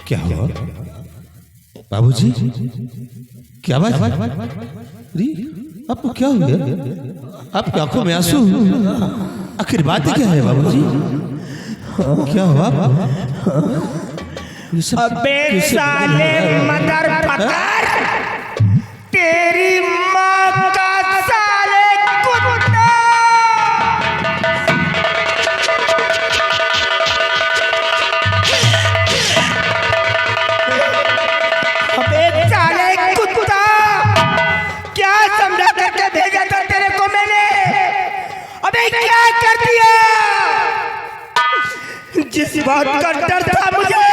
क्या हुआ बाबूजी? क्या बात? अरे आपको क्या हो गया? आपकी आंखों में आंसू? आखिर बात क्या है बाबूजी? क्या हुआ? अबे साले मदर पकर, तेरी माँ का साले कुत्ता। अबे साले कुत्ता, क्या समझा करके भेजा था तेरे को मैंने? अबे क्या कर दिया? जिस बात का डर था मुझे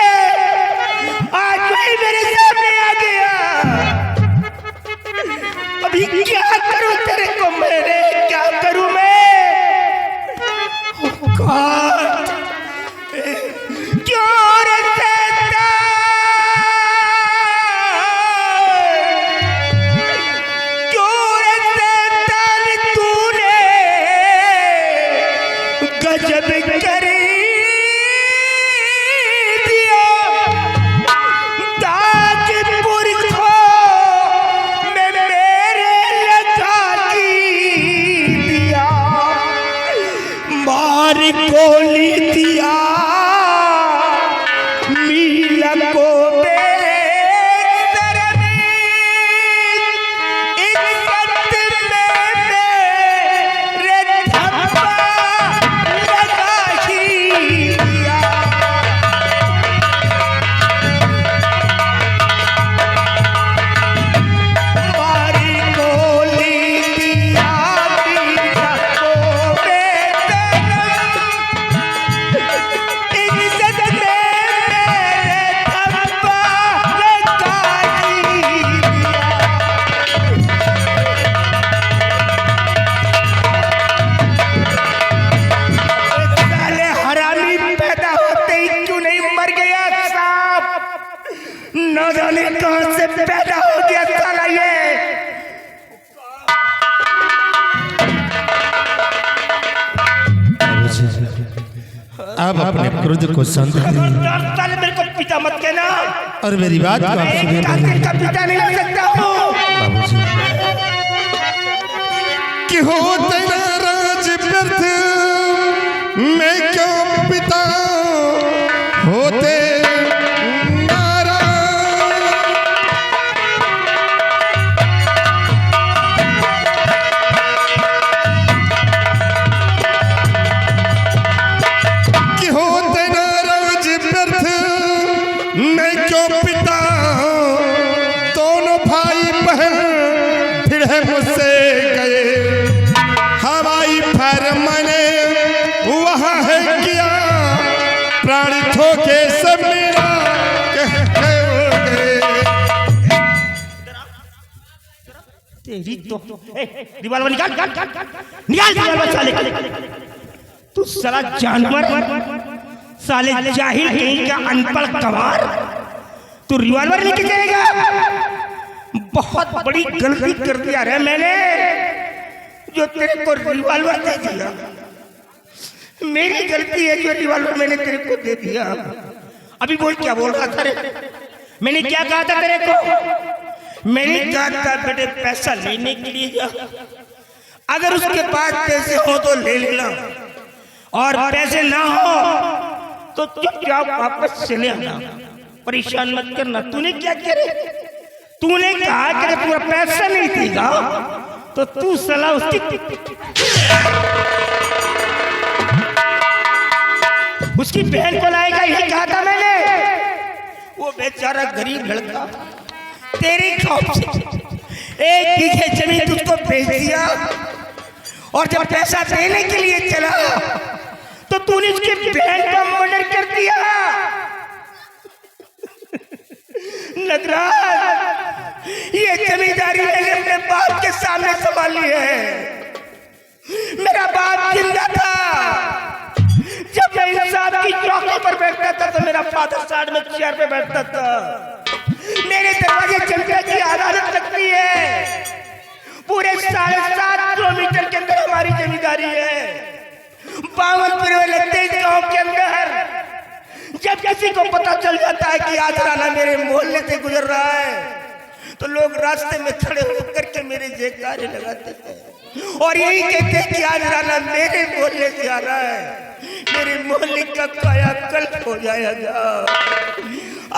आज वही मेरे सामने आ गया। अभी क्या करूं तेरे को मैंने? क्या करूं मैं? God! क्यों रे शैतान? क्यों रे शैतान तूने गजब करी गोली दिया मीला को बेसर में, इज्जत में मेरे धब्बा लगा ही दिया। मारी गोली दिया मीला को न जाने कहां से पैदा हो गया साला ये। आप अपने क्रोध को शांत करिए। साले मेरे को पिता मत कहना। और मेरी बात को आप सुनिए। का पिता नहीं हो सकता हूँ बाबूजी कि हो तेरा राज व्यर्थ, मैं क्यों पिता होते के सब मेरा तेरी तो रिवॉल्वर निकाल रिवॉल्वर साले। तू साला जानवर, साले जाहिल कहीं का अनपढ़ गंवार, तू रिवॉल्वर लेके जाएगा? बहुत बड़ी गलती कर दिया रे मैंने जो तेरे को रिवॉल्वर दे दिया। मेरी गलती है जो रिवॉल्वर मैंने तेरे को दे दिया। अभी बोल क्या बोल रहा था रे? मैंने क्या कहा था तेरे को? मैंने कहा था बेटे पैसा लेने के लिए जा, अगर उसके पास पैसे हो तो ले लेना, और पैसे ना हो तो चुपचाप वापस चले आना, परेशान मत करना। तूने क्या किया रे? तूने कहा कि अगर पूरा पैसा नहीं देगा तो तू साला उसकी बहन को लाएगा, यही कहा था मैंने। वो बेचारा गरीब लड़का तेरी खौफ से 1 बीघे जमीन तुझको बेच दिया, और जब पैसा देने के लिए चला तो तूने उसकी बहन का मर्डर कर दिया। नटराज, ये जमींदारी मैंने अपने बाप के सामने संभाली है। मेरा बाप जिंदा था, जब मैं इंसाफ की चौकी पर बैठता था तो मेरा फादर साइड में चेयर पे बैठता था। मेरे दरवाजे जनता की अदालत लगती है। पूरे 7.5 किलोमीटर के अंदर हमारी जमींदारी है। 52 वाले 23 गांव के अंदर जब किसी को पता चल जाता है कि आज राणा मेरे मोहल्ले से गुजर रहा है तो लोग रास्ते में खड़े होकर के मेरे जयकारे लगाते हैं और यही कहते हैं कि आज राणा मेरे मोहल्ले से आ रहा है, मेरे मोहल्ले का कायाकल्प हो जाएगा।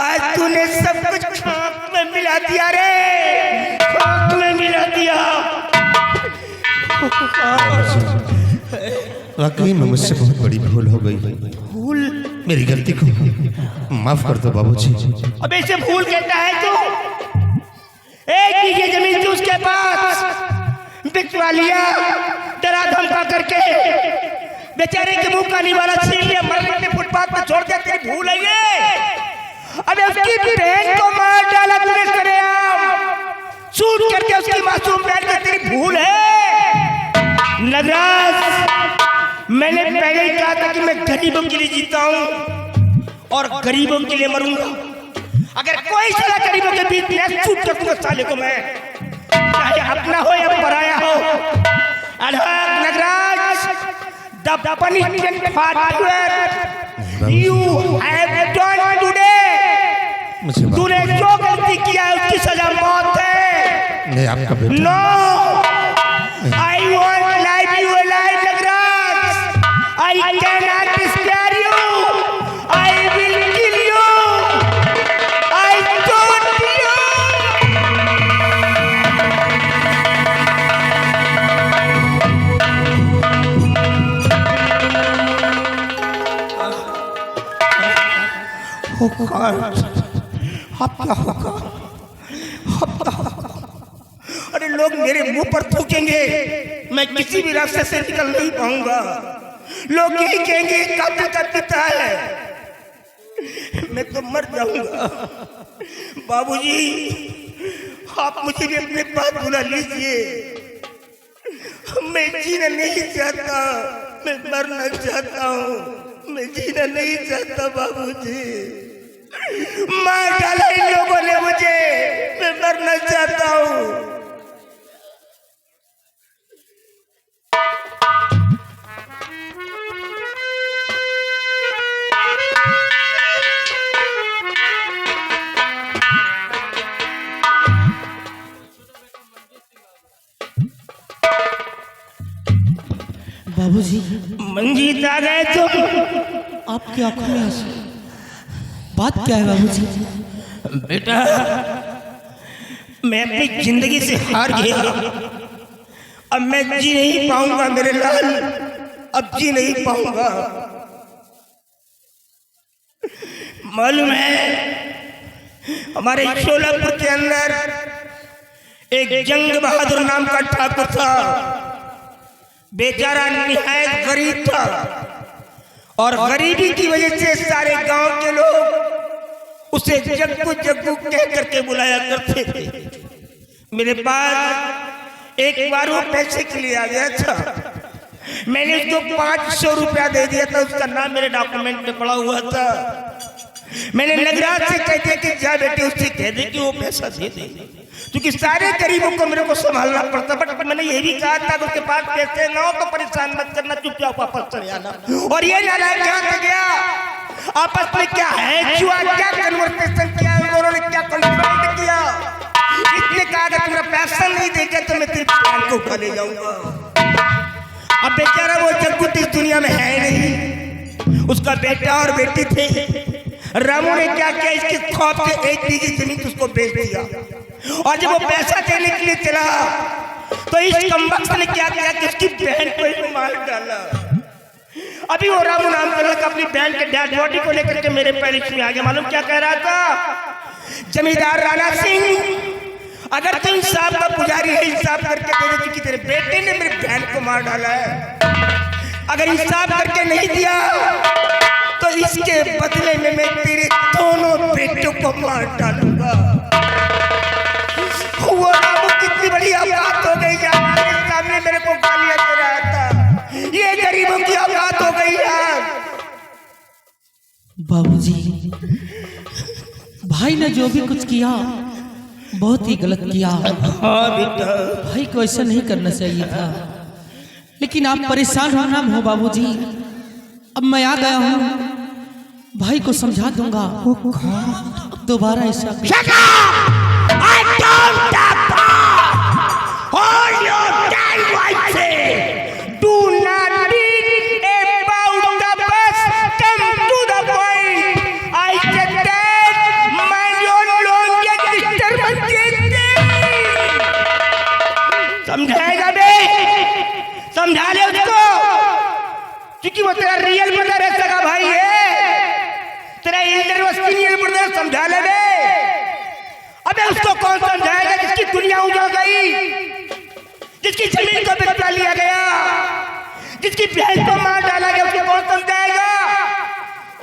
आज तूने सब कुछ खाक में मिला दिया रे, खाक में मिला दिया। वाकई में मुझसे बहुत बड़ी भूल हो गई। भूल? मेरी गलती को माफ कर दो बाबूजी। अब इसे भूल कहता है तू? एक बीघे जमीन थी उसके पास, बिचवा लिया डरा धमका करके, बेचारे के मुंह का निवाला छीन लिया, मरने फुटपाथ पर छोड़ दिया। तेरी भूल है ये? अबे उसकी बहन को मार डाला तूने सरेआम, शूट करके उसकी मासूम बहन को। तेरी भूल है नगराज। मैंने पहले ही कहा था कि मैं गरीबों के लिए जीता हूं और गरीबों के लिए मरूंगा। अगर कोई साला गरीबों के बीच में शूट कर दूंगा साले को मैं, चाहे अपना हो या पराया हो। Nagraj, the punishment for you have done today। तूने जो गलती किया है उसकी सजा मौत है। नहीं आपका बेटा। No, I won't leave you alive, Nagraj। I cannot spare you। I will kill you। I told you। Oh God, अब क्या होगा? अब क्या होगा? अरे लोग मेरे मुंह पर थूकेंगे, मैं किसी भी रास्ते से निकल नहीं पाऊंगा। लोग यही कहेंगे कातिल का पिता है, मैं तो मर जाऊंगा। बाबूजी, आप मुझे भी अपने पास बुला लीजिए। मैं जीना नहीं चाहता, मैं मरना चाहता हूँ, मैं जीना नहीं चाहता बाबूजी। मार डाला इन लोगों ने मुझे, मैं मरना चाहता हूँ। बाबूजी, मंजीत आ गए तुम? आपकी आंखों में आंसू, बात क्या है बाबूजी? बेटा, मैं अपनी जिंदगी से हार गया। अब मैं जी नहीं पाऊंगा मेरे लाल, अब जी नहीं पाऊंगा। मालूम है हमारे शोलापुर के अंदर एक जंग बहादुर नाम का ठाकुर था। बेचारा निहायत गरीब था और गरीबी की वजह से सारे गांव के लोग उसे जग्गू जग्गू कह करके बुलाया करते थे। मेरे पास एक बार वो पैसे के लिए आ गया था, मैंने उसको 500 रुपया दे दिया था। उसका नाम मेरे डॉक्यूमेंट में पड़ा हुआ था। मैंने नगराज से कह दिया कि जा बेटे उससे कह दे कि वो पैसा दे दे, क्योंकि सारे गरीबों को मेरे को संभालना पड़ता। बट मैंने ये भी कहा था कि उसके पास पैसे ना हो तो परेशान मत करना, चुपचाप वापस चले आना। और ये नालायक कहाँ से गया? आपस में क्या है जुआ, क्या कन्वर्सेशन किया दोनों ने, क्या कन्वर्ट किया। इसने कहा कि तुम्हारा पैसा नहीं देगा तो मैं तेरी बहन को उठा ले जाऊंगा। अब बेचारा वो जग्गू इस दुनिया में है नहीं, उसका बेटा और बेटी थे। रामू ने क्या किया, इसके खौफ से एक बीघी जमीन उसको बेच दिया। और जब वो पैसा देने के लिए चला तो इस कमबख्त ने क्या किया कि उसकी बहन को ही मार डाला। अभी वो रामू नाम का लड़का अपनी बहन के डेड बॉडी को लेकर के मेरे पैरिश में आ गया। मालूम क्या कह रहा था? जमींदार राणा सिंह, अगर तू इंसाफ का पुजारी है, इंसाफ करके दे दे कि तेरे बेटे ने मेरी बहन को मार डाला है। अगर इंसाफ करके नहीं दिया तो इसके बदले में मैं तेरे दोनों बेटों को मार डालूंगा। वो रामू कितनी बड़ी औकात हो गई यार, सामने मेरे को गालियां दे रहा था। ये गरीबों की औकात हो गई यार। बाबूजी, भाई ने जो भी कुछ किया बहुत ही गलत किया। हाँ बेटा, भाई को ऐसा नहीं करना चाहिए था, लेकिन आप परेशान हो ना हो बाबूजी। अब मैं आ गया हूँ, भाई को समझा दूंगा, दोबारा ऐसा Shut up! I don't have power! Hold your tongue, I say! Do not beat about the bus! Come to the point! I said that my own लोग ये disturbance समझाएगा बे? समझा ले उसको, क्योंकि वो तेरा रियल ब्रदर है, सगा भाई है, तेरा इंटरवस्टिनियल ब्रदर, समझा ले बे। अबे उसको कौन समझाएगा जिसकी दुनिया उजड़ गई, जिसकी जमीन को बिकवा लिया गया, जिसकी बहन को मार डाला गया, उसको कौन समझाएगा?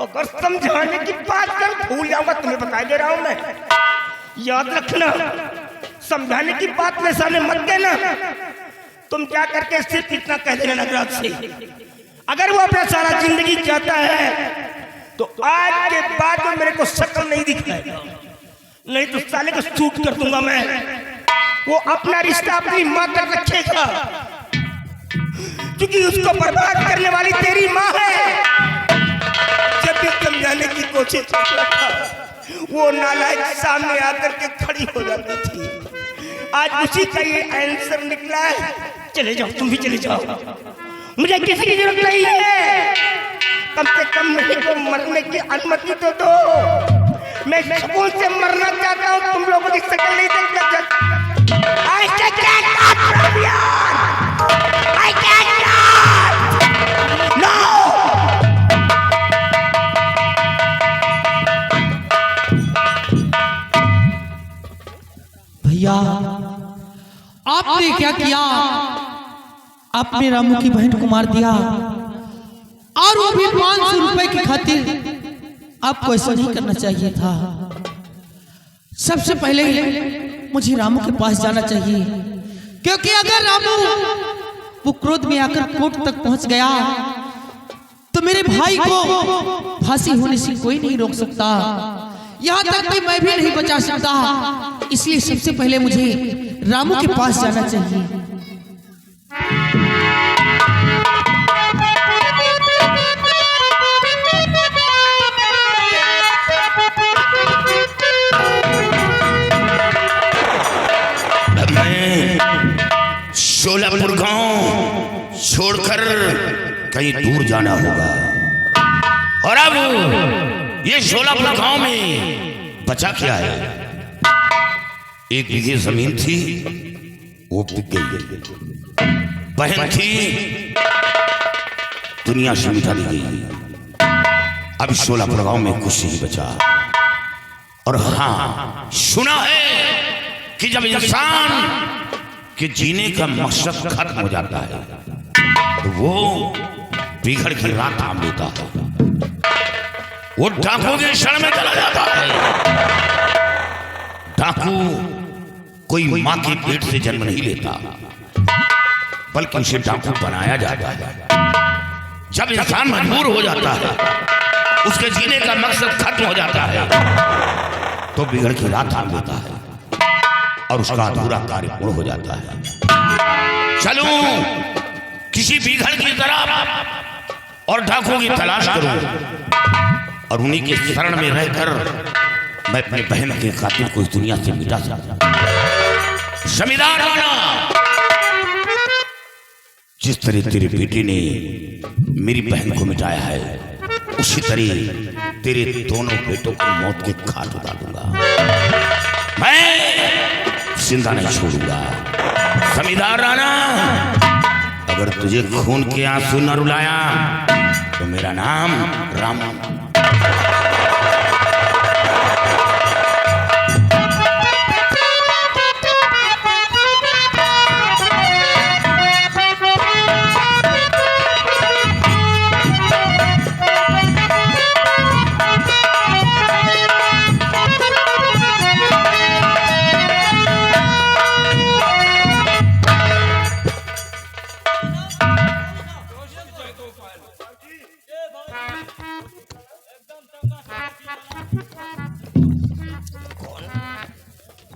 अगर समझाने की बात कर भूल जाऊंगा, तुम्हें बता दे रहा हूं मैं, याद रखना, समझाने की बात मेरे सामने मत देना। तुम क्या करके सिर्फ इतना कह देना नगराज से, अगर वो अपना सारा जिंदगी चाहता है तो आज के बाद में मेरे को शक्ल नहीं दिखाएगा, नहीं तो साले को शूट कर दूंगा मैं। वो अपना रिश्ता अपनी माँ तक रखेगा, क्योंकि उसको बर्बाद करने वाली तेरी माँ है। जब भी समझाने की कोशिश करता था, वो नालायक सामने आकर के खड़ी हो जाती थी। आज उसी का ये आंसर निकला है। चले जाओ, तुम भी चले जाओ, मुझे किसी की जरूरत नहीं है। कम से कम मुझे को मरने की अनुमति तो दो, मैं सुकून से मरना चाहता हूँ, तुम लोगों की शक्ल नहीं देखना चाहता। I can't from you. I can't. No. भैया आपने क्या किया? आपने रामू की बहन को मार दिया, और वो भी 500 रुपए की खातिर। आपको ऐसा नहीं करना चाहिए था। सबसे पहले मुझे रामू के पास जाना चाहिए, क्योंकि अगर रामू वो क्रोध में आकर कोर्ट तक पहुंच गया तो मेरे भाई को फांसी होने से कोई नहीं रोक सकता, यहाँ तक कि मैं भी नहीं बचा सकता। इसलिए सबसे पहले मुझे रामू के पास जाना चाहिए। शोलापुर गांव छोड़कर कहीं दूर जाना होगा, और अब ये शोलापुर गांव में बचा क्या है? एक बीघे जमीन थी, वो बिक गई। बहन थी, दुनिया से मिटा दी गई। अब शोलापुर गांव में कुछ नहीं बचा। और हाँ, सुना है कि जब इंसान कि जीने का मकसद खत्म हो जाता है तो वो बिगड़ की रात थाम लेता है, वो डाकू के शरण में चला जाता है। डाकू कोई मां के पेट से जन्म नहीं लेता, बल्कि उसे डाकू बनाया जाता है। जब इंसान मजबूर हो जाता है, उसके जीने का मकसद खत्म हो जाता है, तो बिगड़ की रात थाम लेता है और उसका अधूरा कार्य पूर्ण हो जाता है। चलूं किसी बिगड़ की तरफ और डाकू की तलाश करूं, और उन्हीं के शरण में रहकर मैं अपने बहन के कातिल को इस दुनिया से मिटा सकता। जमींदार राणा, जिस तरह तेरे बेटे ने मेरी बहन को मिटाया है, उसी तरह तेरे दोनों बेटों को मौत के घाट उतार दूंगा। मैं जिंदा नहीं छोड़ूंगा। जमींदार राणा, अगर तुझे खून के आंसू न रुलाया तो मेरा नाम रामू।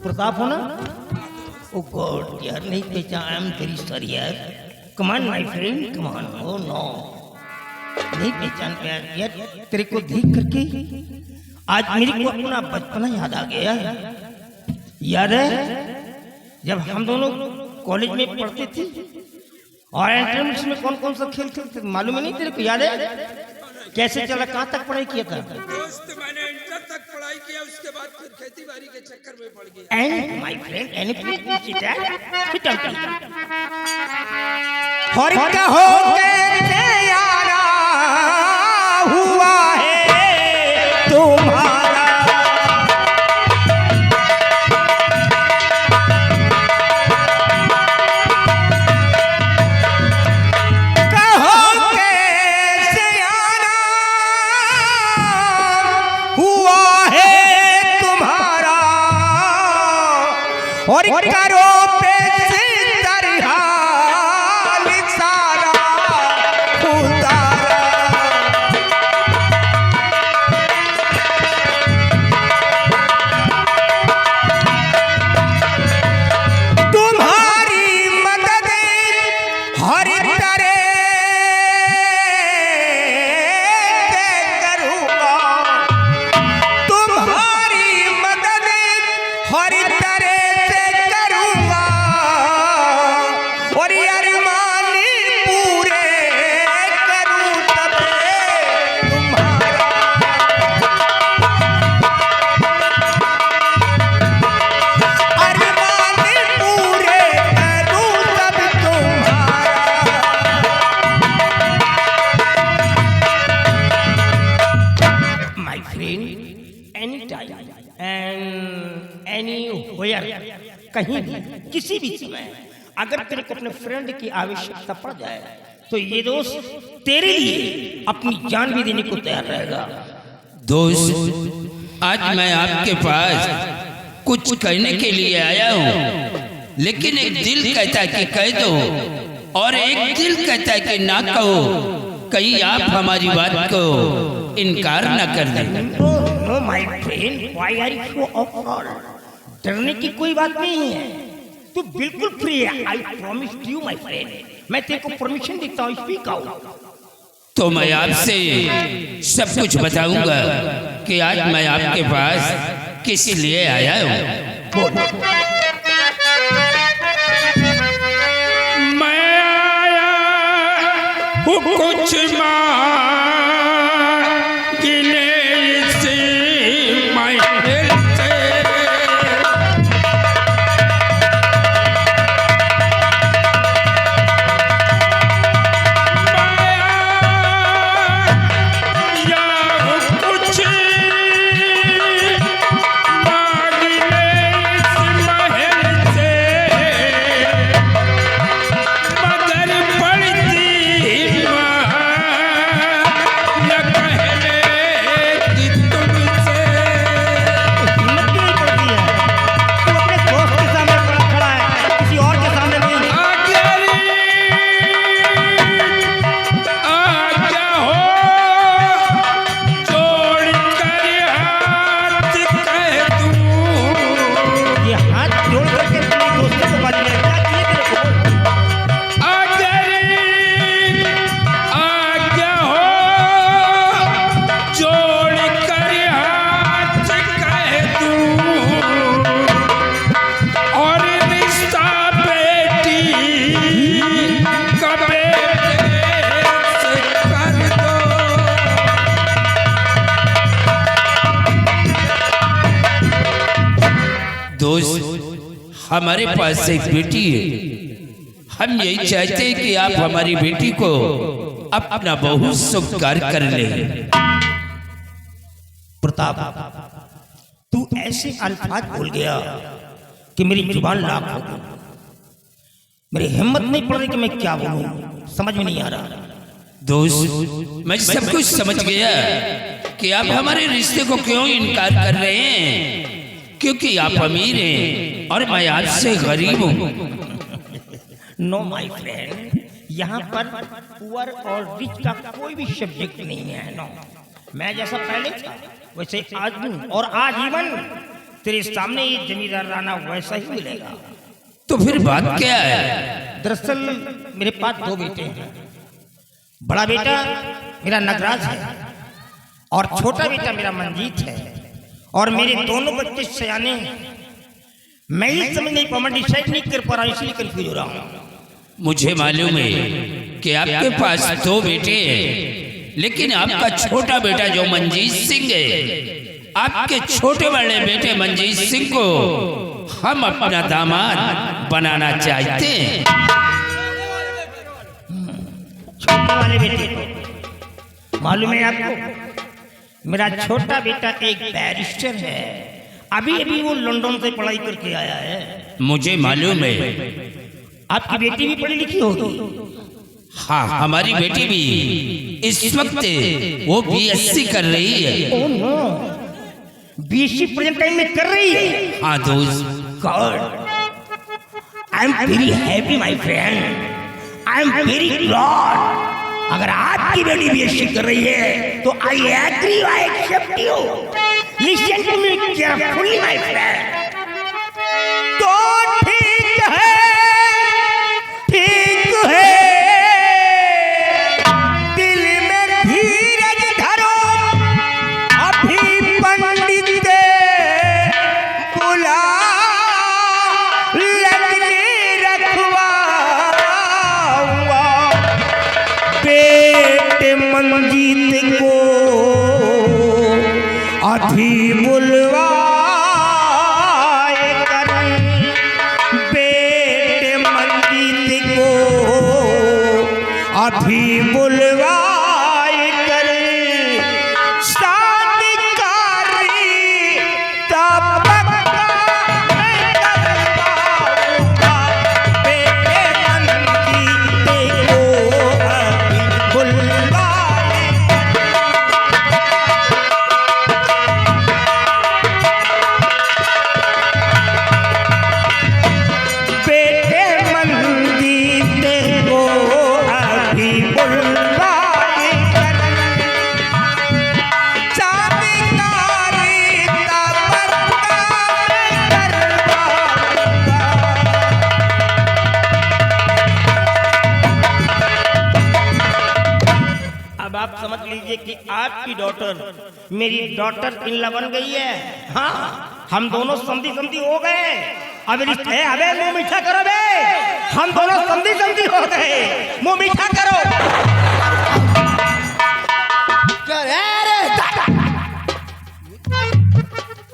प्रताप हो ना? ओ गॉड यार, नहीं पहचान। आई एम वेरी सॉरी यार। Come on my friend, come on. Oh no, नहीं पहचान पाया यार, तेरे को देख करके आज मेरे को अपना बचपना याद आ गया। याद है जब हम दोनों कॉलेज में पढ़ते थे और एंट्रेंस में कौन कौन सा खेल खेलते थे, मालूम है नहीं तेरे को? याद है कैसे चला, कहाँ तक पढ़ाई किया था? दोस्त मैंने इंटर तक पढ़ाई किया, उसके बाद फिर खेती बाड़ी के चक्कर में पड़ गया। And my friend any please sit और कहो कैसे यारा हुआ है तुम्हारा, कहो कैसे यारा हुआ है तुम्हारा, और करो कहीं भी किसी भी समय अगर तेरे को अपने फ्रेंड की आवश्यकता पड़ जाए तो ये दोस्त तेरे लिए अपनी जान भी देने को तैयार रहेगा। दोस्त, आज मैं आपके पास कुछ कहने के लिए आया हूँ, लेकिन एक दिल कहता है कि कह दो और एक दिल कहता है कि ना कहो, कहीं आप हमारी बात को इनकार न कर दें। No my friend, why are you so awkward? डरने की कोई बात नहीं है, तू बिल्कुल फ्री है। I promise you my friend, मैं तेरे को परमिशन देता हूँ, स्पीक आउट। तो मैं आपसे सब कुछ बताऊंगा कि आज मैं आपके पास किस लिए आया हूँ। मैं आया हूँ कुछ हमारे पास एक बेटी है, हम यही चाहते हैं कि आप हमारी बेटी को अपना बहु स्वीकार कर ले। प्रताप, तू ऐसे अल्फाज बोल गया कि मेरी जुबान लाख हो गई, मेरी हिम्मत नहीं पड़ रही कि मैं क्या बोलूं, समझ में नहीं आ रहा। दोस्त, मैं सब कुछ समझ गया कि आप हमारे रिश्ते को क्यों इनकार कर रहे हैं, क्योंकि आप अमीर हैं और मैं आपसे गरीब हूँ। नो माय फ्रेंड, यहाँ पर पुअर और रिच का कोई भी सब्जेक्ट नहीं है। नो, मैं जैसा पहले था वैसे आज हूँ, और आज इवन तेरे सामने ये जमींदार राना वैसा ही मिलेगा। तो फिर बात क्या है? दरअसल मेरे पास दो बेटे हैं, बड़ा बेटा मेरा नगराज है और छोटा बेटा मेरा मंजीत है और मेरे दोनों बच्चे सयाने हैं। मैं ये समझ नहीं पाऊंगा, डिसाइड नहीं कर पा रहा, इसलिए कंफ्यूज हो रहा हूँ। मुझे मालूम है कि आपके पास दो बेटे हैं, लेकिन आपका छोटा बेटा जो मंजीत सिंह है, आपके छोटे वाले बेटे मंजीत सिंह को हम अपना दामाद बनाना चाहते हैं। छोटे वाले बेटे को मालूम है आपको, मेरा छोटा बेटा एक बैरिस्टर है, अभी अभी वो लंदन से पढ़ाई करके आया है। मुझे मालूम है। आपकी बेटी भी पढ़ी लिखी होगी। हाँ, हमारी बेटी भी इस वक्त वो बीएससी कर रही है। Oh no, BSc present time में कर रही है। हाँ दोस्त, God, I am very happy my friend, I am very glad. अगर आपकी बेटी बीएससी कर रही है तो I agree, I accept you. Listen to me carefully my friend. तो ठीक है, ठीक है, दिल में धीरज धरो, अभी पंडित बुला लगने रखवाऊंगा। बेटे मंजीत को अभी बुलवाए कर, बेटे मंजीत को अभी बुलवाए कर, शादी कारी तब मैं करवाऊंगा। बेटे मंजीत को अभी बुलवाए। बेटे मंजीत को अभी बुलवाए कर, शादी कारी तब करवाऊंगा। अब आप समझ लीजिए कि आपकी डॉटर मेरी डॉटर इन लॉ बन गई है। हाँ, हम दोनों समधी समधी हो गए। अब रिश्ते है, अबे मुंह मीठा करो बे, हम दोनों समधी समधी हो गए, मुंह मीठा करो।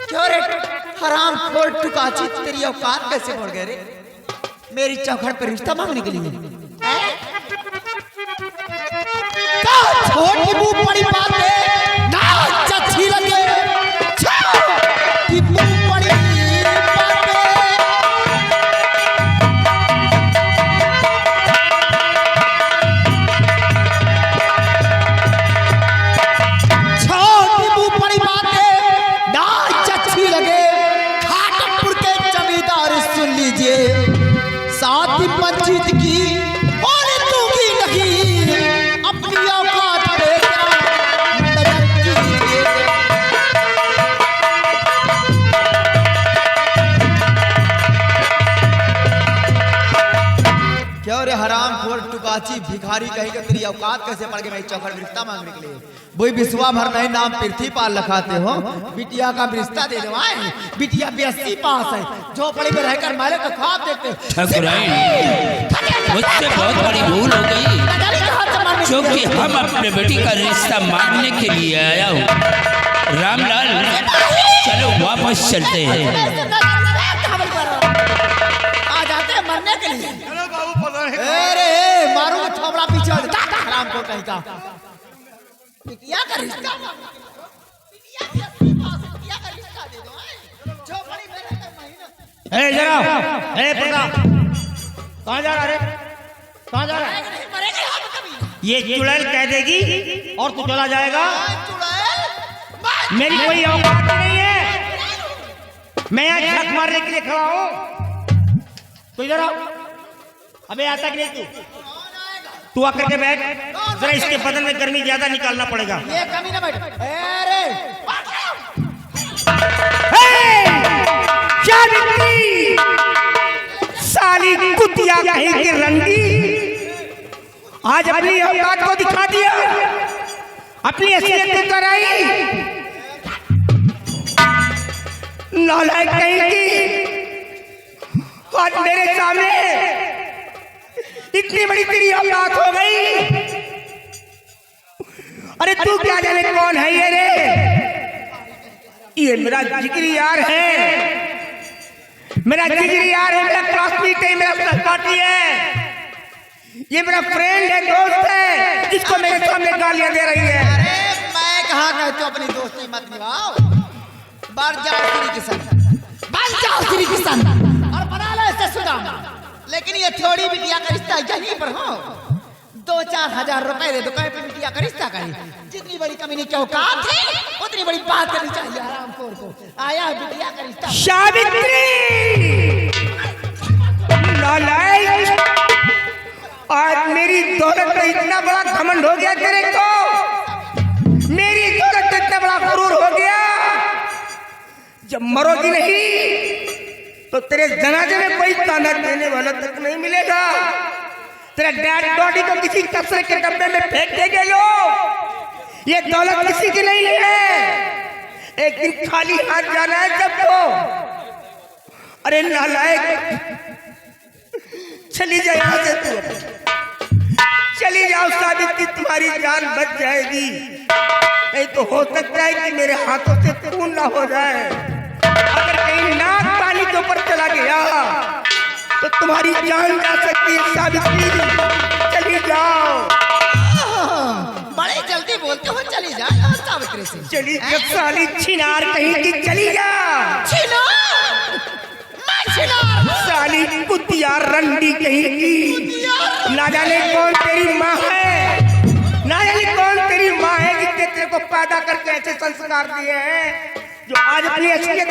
क्यों रे हराम खोर टुकाची, तेरी औकात कैसे बढ़ गए रे? मेरी चौखट पर रिश्ता मांगने के लिए छोटी मुंह बड़ी बात है ना, अच्छी लगे छोटी मुंह बड़ी बात है। छोटी मुंह बड़ी बात है ना, अच्छी लगे। खाटमपुर के जमींदार सुन लीजिए, साथ ही मंजीत की और तू की नहीं, अपनी औकात पे नजर कीजिए। क्यों रे हराम खोर टुकाची भिखारी कहीं का, तेरी औकात कैसे पड़ गई मेरी चौखट में रिश्ता मांगने के लिए? वही विश्वा भर नहीं नाम पृथ्वीपाल रखाते हो, बिटिया का रिश्ता दे दो। आए बिटिया बीएससी पास है, झोपड़ी में रहकर माले का ख्वाब देखते। ठकुराइन, मुझसे बहुत बड़ी भूल हो गई, क्योंकि हम अपने बेटी का रिश्ता मांगने के लिए आया हूँ। रामलाल, चलो वापस चलते हैं। आ जाते हैं मरने के लिए। अरे मारूंगा छोबड़ा पीछे हराम को कहीं का। बिटिया का रिश्ता, बिटिया का रिश्ता दे दो। झोपड़ी में रहकर महीना। ए जरा, ए पता कहाँ जा रहा रे? कहाँ जा रहा है? मरेगा यहाँ पे कभी। ये चुड़ैल कह देगी और तू चला जाएगा। चुड़ैल, मेरी कोई औकात नहीं है, मैं यहाँ झक मारने के लिए खड़ा हूँ। तो इधर आओ। अबे आता कि नहीं तू आकर के बैठ, जरा इसके बदन में गर्मी ज्यादा निकालना पड़ेगा। ये कमी ना बैठ। अरे क्या साली कुतिया कहीं की रंगी, आज अपनी औकात को दिखा दिया, अपनी असलियत कराई। नालायक कहीं की, आज मेरे सामने इतनी बड़ी तेरी औकात हो गई। अरे तू क्या जाने कौन है ये रे? ये मेरा जिगरी यार है, मेरा जिगरी यार है, मेरा क्लासमेट है, मेरा सहपाठी है, ये मेरा फ्रेंड है, दोस्त है, जिसको मेरे सामने गालियां दे रही है। अरे मैं कहा कहते हो अपनी दोस्ती मत निभाओ। बढ़ जाओ श्री किशन, बढ़ जाओ श्री किशन और बना लो इससे सुदामा। लेकिन ये थोड़ी बिटिया का रिश्ता यहीं पर हो। 2-4 हजार रुपए दे दो, कहीं पे बिटिया का रिश्ता करी। जितनी बड़ी कमीनी की औकात है उतनी बड़ी बात करनी चाहिए आरामखोर को। आया है बिटिया का रिश्ता। सावित्री, नालायक, आज मेरी दौलत में इतना बड़ा घमंड हो गया तेरे को, मेरी दौलत में इतना बड़ा गुरूर हो गया। जब मरोगी नहीं तो तेरे जनाजे में कोई ताना देने वाला तक नहीं मिलेगा। तेरा डेड बॉडी को किसी कचरे के डब्बे में फेंक देंगे लोग। ये दौलत किसी की नहीं है, एक दिन खाली हाथ जाना है सबको। अरे नालायक, चली जाए यहाँ से, तू चली जाओ सावित्री, तुम्हारी जान बच जाएगी। नहीं तो हो सकता है कि मेरे हाथों से खून ना हो जाए। अगर कहीं नाक पानी के ऊपर चला गया तो तुम्हारी जान जा सकती है सावित्री, चली जाओ। बड़े जल्दी बोलते हो, चली जाओ सावित्री से। चली जा साली छिनार कहीं की, चली जा। छिनार, मैं छिनार, साली कुतिया रंडी कहीं की। ना जाने कौन तेरी माँ है, ना जाने कौन तेरी माँ है जिसने तेरे को पैदा करके ऐसे संस्कार दिए हैं जो आज अपनी असलियत